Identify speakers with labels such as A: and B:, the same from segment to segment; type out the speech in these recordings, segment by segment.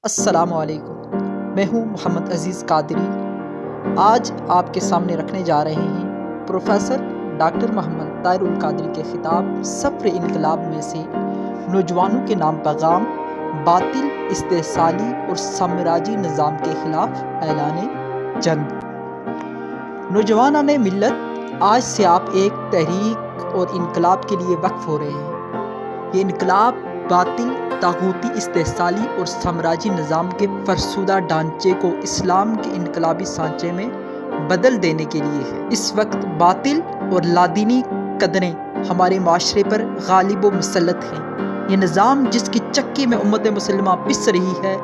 A: السلام علیکم، میں ہوں محمد عزیز قادری۔ آج آپ کے سامنے رکھنے جا رہے ہیں پروفیسر ڈاکٹر محمد طاہر القادری کے خطاب صفر انقلاب میں سے نوجوانوں کے نام پیغام، باطل، استحصالی اور سامراجی نظام کے خلاف اعلان جنگ۔ نوجوانان ملت، آج سے آپ ایک تحریک اور انقلاب کے لیے وقف ہو رہے ہیں۔ یہ انقلاب باطل، طاغوتی، استحصالی اور سامراجی نظام کے فرسودہ ڈھانچے کو اسلام کے انقلابی سانچے میں بدل دینے کے لیے ہے۔ اس وقت باطل اور لادینی قدریں ہمارے معاشرے پر غالب و مسلط ہیں۔ یہ نظام جس کی چکی میں امت مسلمہ پس رہی ہے،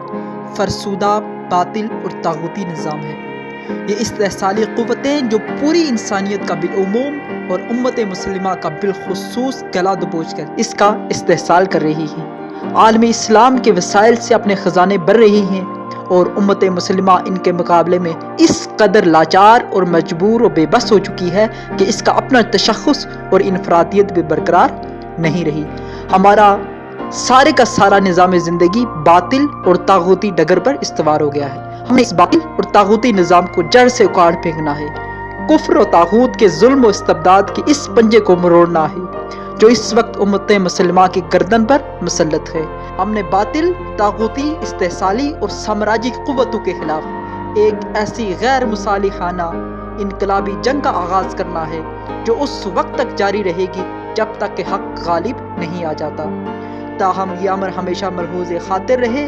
A: فرسودہ، باطل اور طاغوتی نظام ہے۔ یہ استحصالی قوتیں جو پوری انسانیت کا بالعموم اور امت مسلمہ کا بالخصوص گلا دبوچ کر اس کا استحصال کر رہی ہیں، عالم اسلام کے وسائل سے اپنے خزانے بھر رہی ہیں، اور امت مسلمہ ان کے مقابلے میں اس قدر لاچار اور مجبور و بے بس ہو چکی ہے کہ اس کا اپنا تشخص اور انفرادیت بھی برقرار نہیں رہی۔ ہمارا سارے کا سارا نظام زندگی باطل اور طاغوتی ڈگر پر استوار ہو گیا ہے۔ ہمیں اس باطل اور طاغوتی نظام کو جڑ سے اکھاڑ پھینکنا ہے۔ کفر و طاغوت کے ظلم و استبداد کے اس پنجے کو مروڑنا ہے جو اس وقت امت مسلمہ کی گردن پر مسلط ہے۔ ہم نے باطل، طاغوتی، استحصالی اور سامراجی قوتوں کے خلاف ایک ایسی غیر مصالحانہ انقلابی جنگ کا آغاز کرنا ہے جو اس وقت تک جاری رہے گی جب تک کہ حق غالب نہیں آ جاتا۔ تاہم یہ امر ہمیشہ ملحوظ خاطر رہے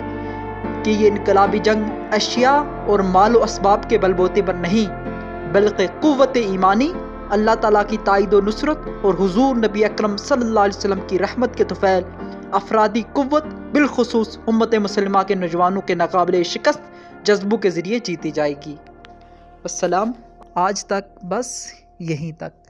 A: کہ یہ انقلابی جنگ اشیاء اور مال و اسباب کے بل بوتے پر نہیں، بلکہ قوت ایمانی، اللہ تعالیٰ کی تائید و نصرت اور حضور نبی اکرم صلی اللہ علیہ وسلم کی رحمت کے طفیل افرادی قوت، بالخصوص امت مسلمہ کے نوجوانوں کے ناقابل شکست جذبوں کے ذریعے جیتی جائے گی۔ السلام، آج تک بس یہیں تک۔